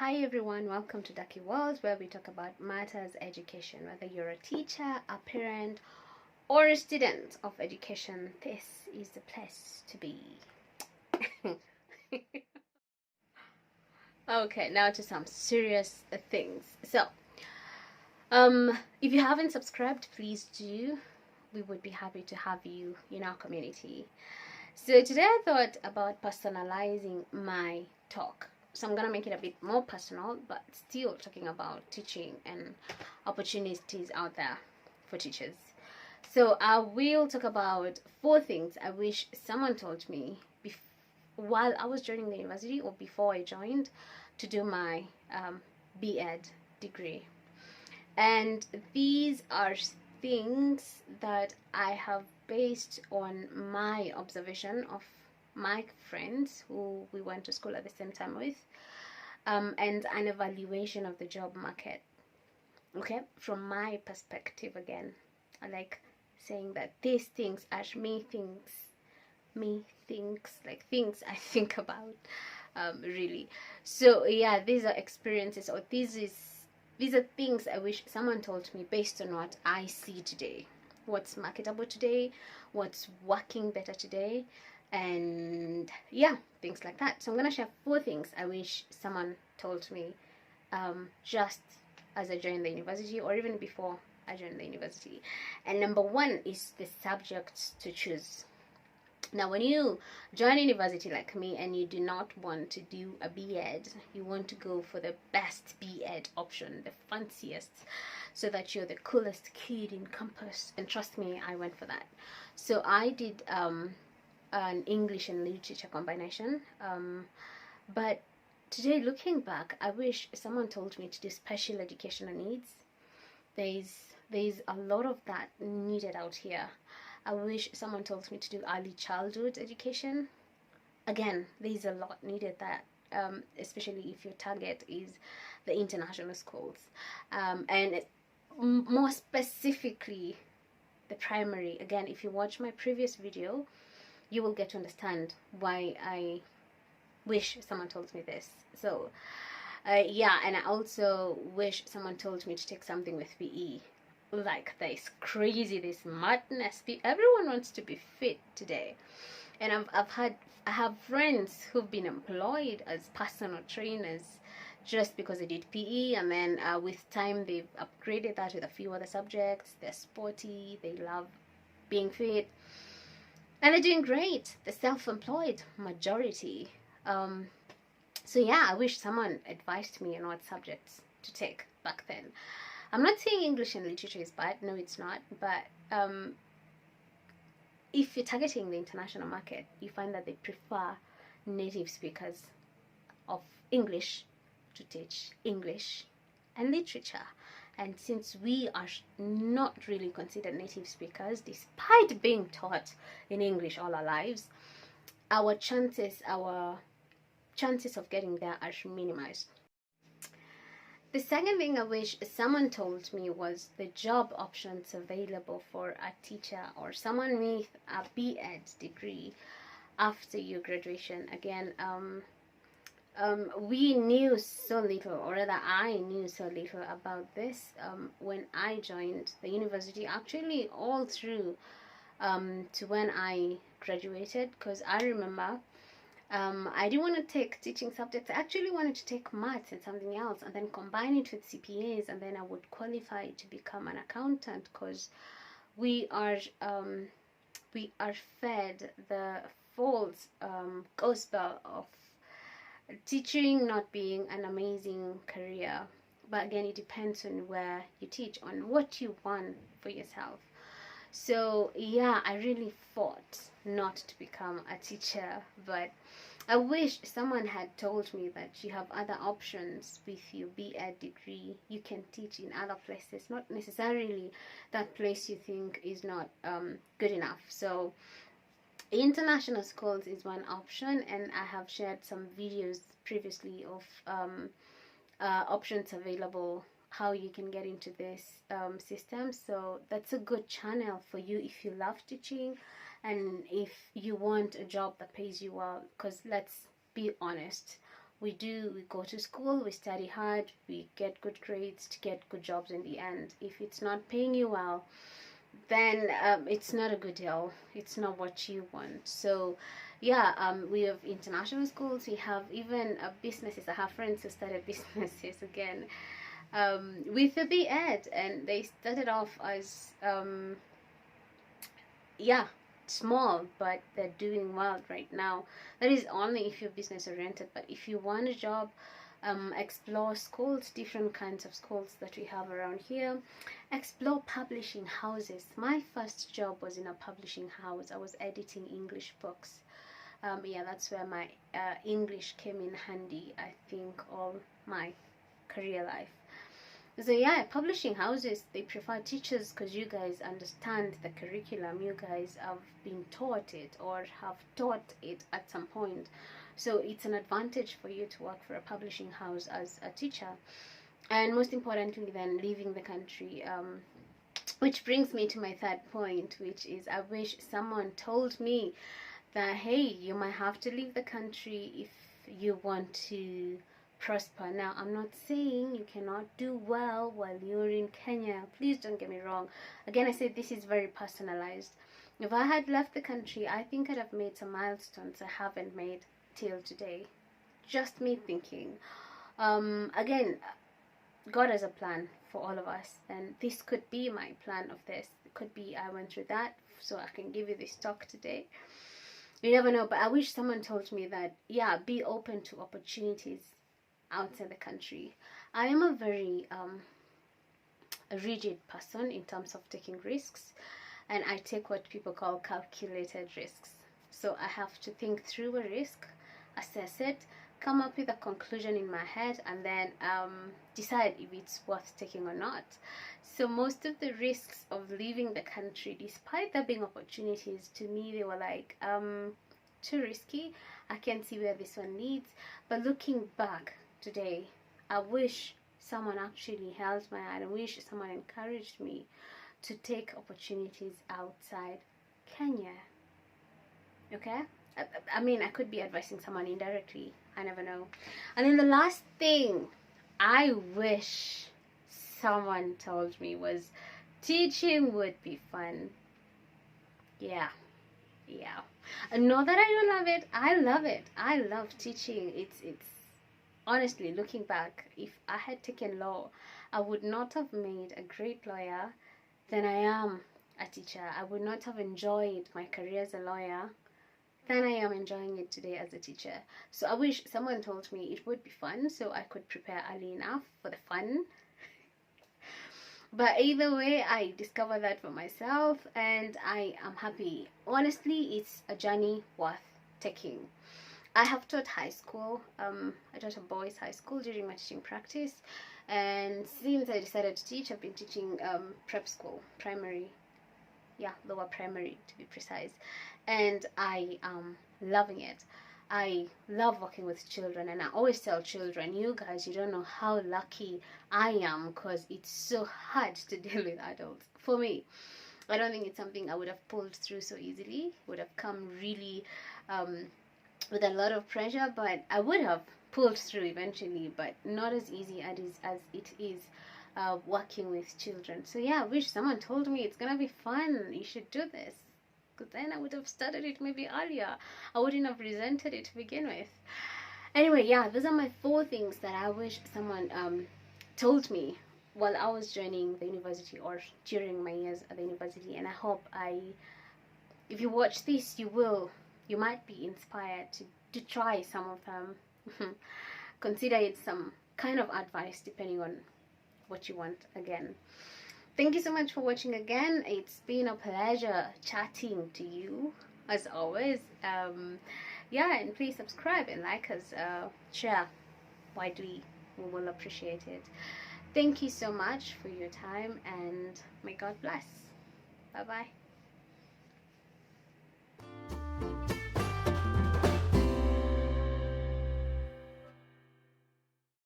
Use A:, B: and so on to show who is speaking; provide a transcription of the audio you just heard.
A: Hi everyone, welcome to Ducky World, where we talk about matters education. Whether you're a teacher, a parent, or a student of education, this is the place to be. Okay, now to some serious things. If you haven't subscribed, please do. We would be happy to have you in our community. So today I thought about personalizing my talk. So I'm gonna make it a bit more personal, but still talking about teaching and opportunities out there for teachers. So I will talk about 4 things I wish someone told me while I was joining the university or before I joined to do my B.Ed degree. And these are things that I have based on my observation of my friends who we went to school at the same time with, and an evaluation of the job market. Okay, from my perspective again, I like saying that these things are like things I think about, really. So yeah, these are experiences, or these are things I wish someone told me based on what I see today, what's marketable today, what's working better today, and yeah, things like that. So I'm gonna share 4 things I wish someone told me, just as I joined the university or even before I joined the university. And number 1 is the subjects to choose. Now, when you join university like me and you do not want to do a B.Ed, you want to go for the best B.Ed option, the fanciest, so that you're the coolest kid in campus. And trust me, I went for that. So I did an English and literature combination. But today, looking back, I wish someone told me to do special educational needs. There's a lot of that needed out here. I wish someone told me to do early childhood education. Again, there's a lot needed that, especially if your target is the international schools. And more specifically, the primary. Again, if you watch my previous video, you will get to understand why I wish someone told me this. So, yeah, and I also wish someone told me to take something with PE. Like this crazy, this madness. Everyone wants to be fit today, and I have friends who've been employed as personal trainers just because they did PE, and then with time they've upgraded that with a few other subjects. They're sporty, they love being fit, and they're doing great. They're self-employed majority. So yeah, I wish someone advised me on what subjects to take back then. I'm not saying English and literature is bad. No, it's not. But if you're targeting the international market, you find that they prefer native speakers of English to teach English and literature. And since we are not really considered native speakers, despite being taught in English all our lives, our chances of getting there are minimized. The second thing I wish someone told me was the job options available for a teacher or someone with a B.Ed degree after your graduation. Again, we knew so little, or rather I knew so little about this when I joined the university, actually all through to when I graduated, because I remember I didn't want to take teaching subjects. I actually wanted to take maths and something else and then combine it with CPAs, and then I would qualify to become an accountant, because we are fed the false gospel of teaching not being an amazing career. But again, it depends on where you teach, on what you want for yourself. So yeah, I really fought not to become a teacher, but I wish someone had told me that you have other options with your B.Ed degree. You can teach in other places, not necessarily that place you think is not good enough. So international schools is one option, and I have shared some videos previously of options available, how you can get into this system. So that's a good channel for you if you love teaching and if you want a job that pays you well, because let's be honest, We go to school, we study hard, we get good grades to get good jobs in the end. If it's not paying you well, then it's not a good deal. It's not what you want. So yeah, we have international schools, we have even businesses. I have friends who started businesses again, with a B.Ed, and they started off as yeah, small, but they're doing well right now. That is only if you're business oriented. But if you want a job, explore schools, different kinds of schools that we have around here. Explore publishing houses. My first job was in a publishing house. I was editing English books. Yeah, that's where my English came in handy, I think, all my career life. So yeah, publishing houses, they prefer teachers because you guys understand the curriculum. You guys have been taught it or have taught it at some point. So it's an advantage for you to work for a publishing house as a teacher. And most importantly, then leaving the country. Which brings me to my third point, which is I wish someone told me that, hey, you might have to leave the country if you want to prosper. Now, I'm not saying you cannot do well while you're in Kenya. Please don't get me wrong. Again, I say this is very personalized. If I had left the country, I think I'd have made some milestones I haven't made till today. Just me thinking. Again, God has a plan for all of us, and this could be my plan of this. It could be I went through that, so I can give you this talk today. You never know, but I wish someone told me that, yeah, be open to opportunities outside the country. I am a very a rigid person in terms of taking risks, and I take what people call calculated risks. So I have to think through a risk, assess it, come up with a conclusion in my head, and then decide if it's worth taking or not. So most of the risks of leaving the country, despite there being opportunities, to me they were like too risky. I can't see where this one leads. But looking back today, I wish someone actually held my hand. I wish someone encouraged me to take opportunities outside Kenya. Okay? I mean, I could be advising someone indirectly. I never know. And then the last thing I wish someone told me was teaching would be fun. Yeah. And not that I don't love it. I love it. I love teaching. It's honestly, looking back, if I had taken law, I would not have made a great lawyer than I am a teacher. I would not have enjoyed my career as a lawyer than I am enjoying it today as a teacher. So I wish someone told me it would be fun so I could prepare early enough for the fun. But either way, I discovered that for myself, and I am happy. Honestly, it's a journey worth taking. I have taught high school. I taught a boys' high school during my teaching practice, and since I decided to teach, I've been teaching prep school, primary, lower primary to be precise, and I am loving it. I love working with children, and I always tell children, you guys, you don't know how lucky I am, because it's so hard to deal with adults. For me, I don't think it's something I would have pulled through so easily. It would have come really with a lot of pressure, but I would have pulled through eventually, but not as easy as it is working with children. So yeah, I wish someone told me it's gonna be fun, you should do this, because then I would have started it maybe earlier. I wouldn't have resented it to begin with. Anyway, yeah, those are my 4 things that I wish someone told me while I was joining the university or during my years at the university. And I hope if you watch this, you might be inspired to try some of them. Consider it some kind of advice depending on what you want. Again, thank you so much for watching again. It's been a pleasure chatting to you as always. Yeah, and please subscribe and like us, share widely. We will appreciate it. Thank you so much for your time, and may God bless. Bye bye.